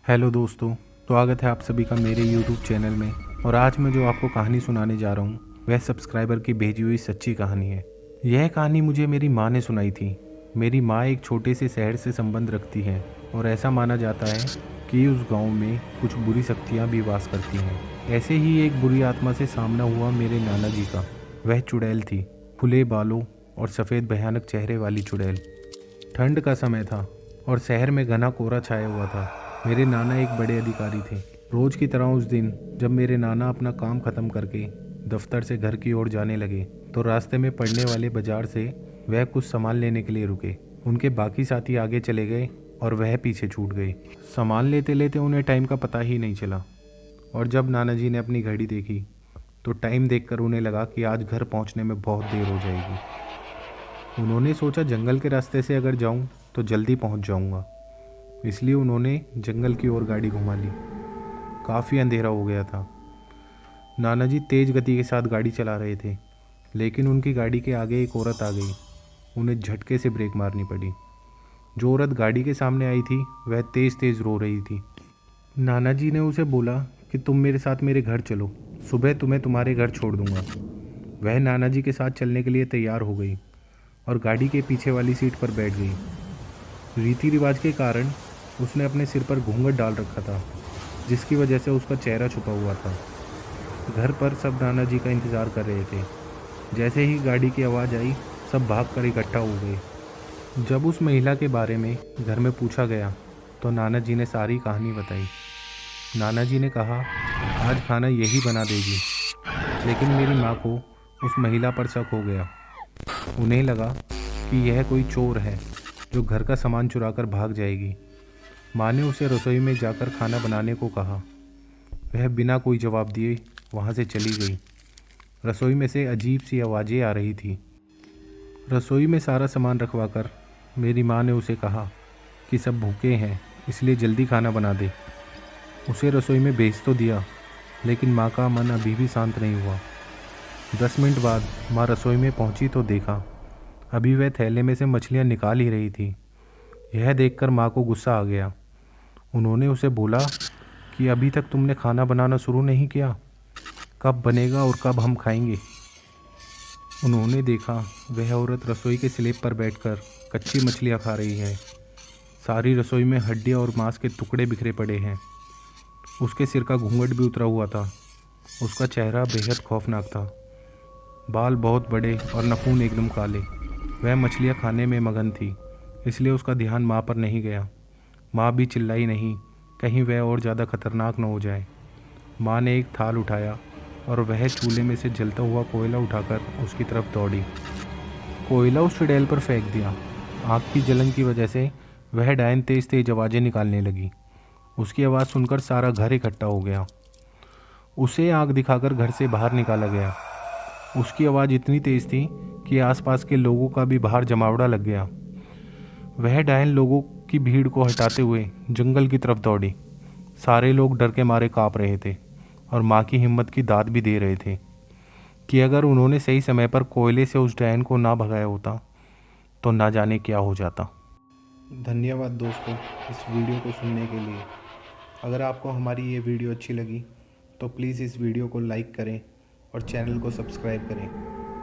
Hello दोस्तों, स्वागत है आप सभी का मेरे यूट्यूब चैनल में। और आज मैं जो आपको कहानी सुनाने जा रहा हूँ वह सब्सक्राइबर की भेजी हुई सच्ची कहानी है। यह कहानी मुझे मेरी माँ ने सुनाई थी। मेरी माँ एक छोटे से शहर से संबंध रखती है और ऐसा माना जाता है कि उस गांव में कुछ बुरी शक्तियाँ भी वास करती हैं। ऐसे ही एक बुरी आत्मा से सामना हुआ मेरे नाना जी का। वह चुड़ैल थी, खुले बालों और सफ़ेद भयानक चेहरे वाली चुड़ैल। ठंड का समय था और शहर में घना कोहरा छाया हुआ था। मेरे नाना एक बड़े अधिकारी थे। रोज की तरह उस दिन जब मेरे नाना अपना काम खत्म करके दफ्तर से घर की ओर जाने लगे तो रास्ते में पड़ने वाले बाजार से वह कुछ सामान लेने के लिए रुके। उनके बाकी साथी आगे चले गए और वह पीछे छूट गए। सामान लेते लेते उन्हें टाइम का पता ही नहीं चला और जब नाना जी ने अपनी घड़ी देखी तो टाइम देखकर उन्हें लगा कि आज घर पहुंचने में बहुत देर हो जाएगी। उन्होंने सोचा जंगल के रास्ते से अगर जाऊं तो जल्दी पहुंच जाऊंगा, इसलिए उन्होंने जंगल की ओर गाड़ी घुमा ली। काफ़ी अंधेरा हो गया था। नाना जी तेज गति के साथ गाड़ी चला रहे थे, लेकिन उनकी गाड़ी के आगे एक औरत आ गई। उन्हें झटके से ब्रेक मारनी पड़ी। जो औरत गाड़ी के सामने आई थी वह तेज़ तेज़ रो रही थी। नाना जी ने उसे बोला कि तुम मेरे साथ मेरे घर चलो, सुबह तुम्हें तुम्हारे घर छोड़ दूंगा। वह नाना जी के साथ चलने के लिए तैयार हो गई और गाड़ी के पीछे वाली सीट पर बैठ गई। रीति रिवाज के कारण उसने अपने सिर पर घूंघट डाल रखा था, जिसकी वजह से उसका चेहरा छुपा हुआ था। घर पर सब नाना जी का इंतज़ार कर रहे थे। जैसे ही गाड़ी की आवाज़ आई सब भागकर इकट्ठा हो गए। जब उस महिला के बारे में घर में पूछा गया तो नाना जी ने सारी कहानी बताई। नाना जी ने कहा आज खाना यही बना देगी, लेकिन मेरी माँ को उस महिला पर शक हो गया। उन्हें लगा कि यह कोई चोर है जो घर का सामान चुराकर भाग जाएगी। माँ ने उसे रसोई में जाकर खाना बनाने को कहा। वह बिना कोई जवाब दिए वहाँ से चली गई। रसोई में से अजीब सी आवाज़ें आ रही थी। रसोई में सारा सामान रखवाकर मेरी माँ ने उसे कहा कि सब भूखे हैं, इसलिए जल्दी खाना बना दे। उसे रसोई में भेज तो दिया, लेकिन माँ का मन अभी भी शांत नहीं हुआ। 10 मिनट बाद माँ रसोई में पहुँची तो देखा अभी वह थैले में से मछलियाँ निकाल ही रही थी। यह देखकर माँ को गुस्सा आ गया। उन्होंने उसे बोला कि अभी तक तुमने खाना बनाना शुरू नहीं किया, कब बनेगा और कब हम खाएंगे। उन्होंने देखा वह औरत रसोई के स्लैब पर बैठकर कच्ची मछलियाँ खा रही है। सारी रसोई में हड्डियाँ और मांस के टुकड़े बिखरे पड़े हैं। उसके सिर का घूंघट भी उतरा हुआ था। उसका चेहरा बेहद खौफनाक था। बाल बहुत बड़े और नाखून एकदम काले। वह मछलियाँ खाने में मगन थी, इसलिए उसका ध्यान माँ पर नहीं गया। माँ भी चिल्लाई नहीं, कहीं वह और ज़्यादा खतरनाक न हो जाए। माँ ने एक थाल उठाया और वह चूल्हे में से जलता हुआ कोयला उठाकर उसकी तरफ दौड़ी। कोयला उस चुड़ैल पर फेंक दिया। आग की जलन की वजह से वह डायन तेज तेज आवाज़ें निकालने लगी। उसकी आवाज़ सुनकर सारा घर इकट्ठा हो गया। उसे आग दिखाकर घर से बाहर निकाला गया। उसकी आवाज़ इतनी तेज़ थी कि आसपास के लोगों का भी बाहर जमावड़ा लग गया। वह डायन लोगों की भीड़ को हटाते हुए जंगल की तरफ दौड़ी। सारे लोग डर के मारे काँप रहे थे और माँ की हिम्मत की दाद भी दे रहे थे कि अगर उन्होंने सही समय पर कोयले से उस डायन को ना भगाया होता तो ना जाने क्या हो जाता। धन्यवाद दोस्तों इस वीडियो को सुनने के लिए। अगर आपको हमारी ये वीडियो अच्छी लगी तो प्लीज़ इस वीडियो को लाइक करें और चैनल को सब्सक्राइब करें।